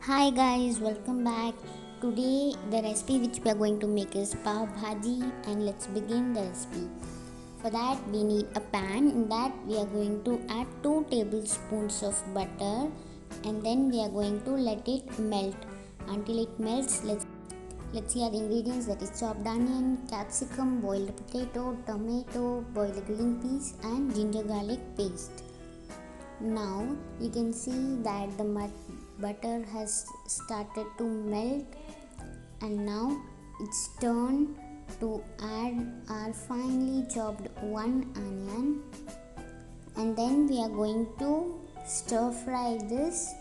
Hi guys, welcome back. Today the recipe which we are going to make is pav bhaji, and let's begin the recipe. For that we need a pan. In that we are going to add 2 tablespoons of butter, and then we are going to let it melt. Until it melts, let's see our ingredients, that is chopped onion, capsicum, boiled potato, tomato, boiled green peas and ginger garlic paste. Now you can see that the butter has started to melt, and now it's turn to add our finely chopped one onion, and then we are going to stir fry this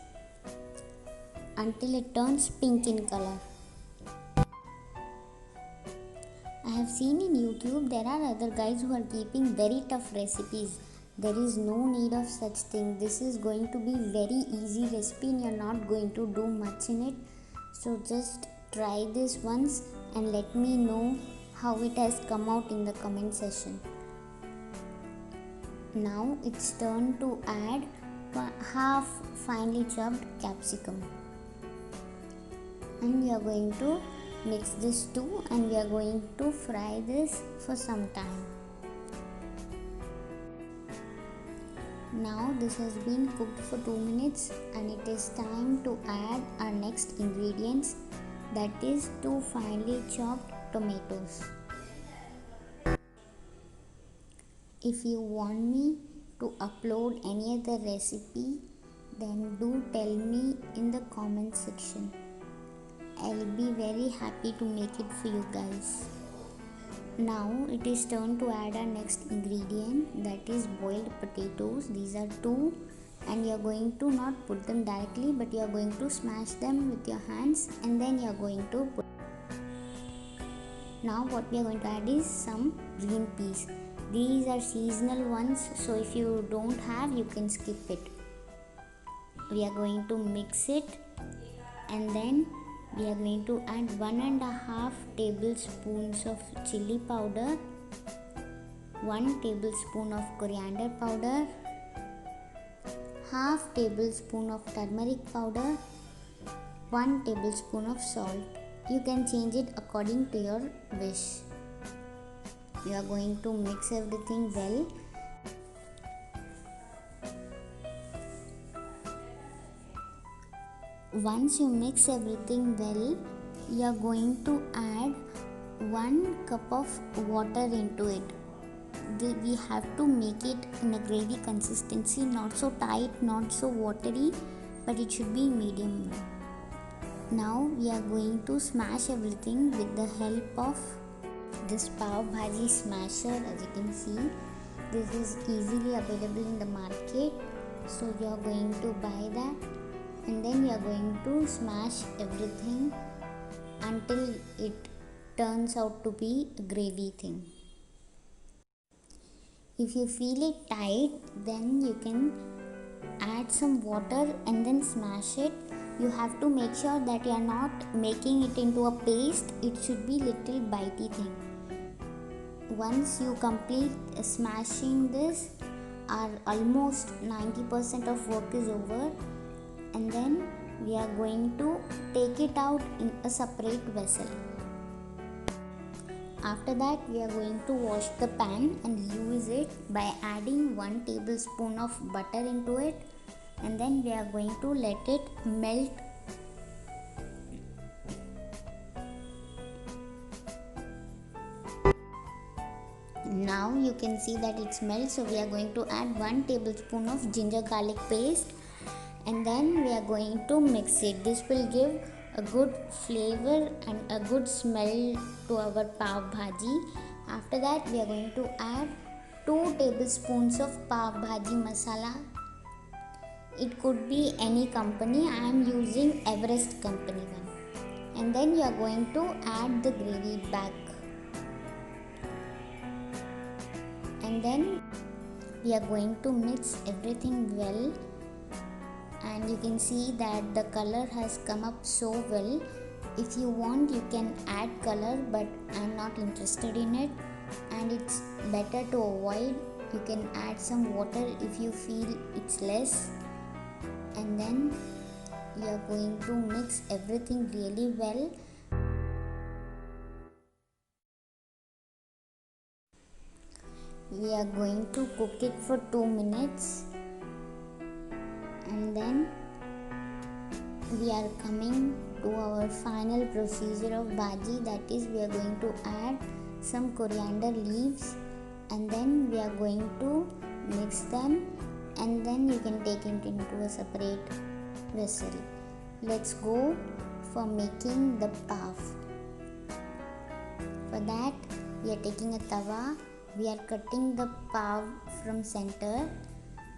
until it turns pink in color. I have seen in YouTube there are other guys who are keeping very tough recipes. There is no need of such thing. This is going to be very easy recipe and you're not going to do much in it. So just try this once and let me know how it has come out in the comment section. Now it's turn to add half finely chopped capsicum. And we are going to mix this too, and we are going to fry this for some time. Now this has been cooked for 2 minutes, and it is time to add our next ingredients, that is 2 finely chopped tomatoes. If you want me to upload any other recipe, then do tell me in the comment section. I'll be very happy to make it for you guys. Now it is turn to add our next ingredient, that is boiled potatoes. These are 2, and you are going to not put them directly, but you are going to smash them with your hands, and then you are going to put. Now what we are going to add is some green peas. These are seasonal ones, so if you don't have, you can skip it. We are going to mix it, and then we are going to add 1.5 tablespoons of chili powder, 1 tablespoon of coriander powder, half tablespoon of turmeric powder, 1 tablespoon of salt. You can change it according to your wish. You are going to mix everything well. Once you mix everything well, you are going to add 1 cup of water into it. We have to make it in a gravy consistency, not so tight, not so watery, but it should be medium. Now we are going to smash everything with the help of this pav bhaji smasher. As you can see, this is easily available in the market, so you are going to buy that, and then you are going to smash everything until it turns out to be a gravy thing. If you feel it tight, then you can add some water and then smash it. You have to make sure that you are not making it into a paste. It should be little bitey thing. Once you complete smashing this, our almost 90% of work is over, and then we are going to take it out in a separate vessel. After that, we are going to wash the pan and use it by adding 1 tablespoon of butter into it, and then we are going to let it melt. Now you can see that it's melt, so we are going to add 1 tablespoon of ginger garlic paste, and then we are going to mix it. This will give a good flavor and a good smell to our pav bhaji. After that, we are going to add 2 tablespoons of pav bhaji masala. It could be any company. I am using Everest company one. And then you are going to add the gravy back. And then we are going to mix everything well, and you can see that the color has come up so well. If you want, you can add color, but I am not interested in it, and it's better to avoid. You can add some water if you feel it's less, and then we are going to mix everything really well. We are going to cook it for 2 minutes, and then we are coming to our final procedure of bhaji, that is we are going to add some coriander leaves, and then we are going to mix them, and then you can take it into a separate vessel. Let's go for making the pav. For that we are taking a tawa, we are cutting the pav from center,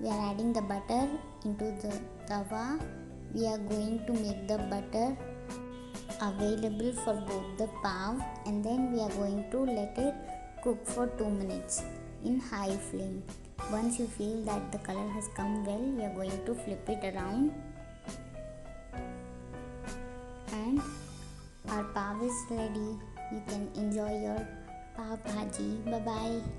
we are adding the butter into the tawa. We are going to make the butter available for both the pav, and then we are going to let it cook for 2 minutes in high flame. Once you feel that the color has come well, we are going to flip it around, and our pav is ready. You can enjoy your pav bhaji. Bye bye.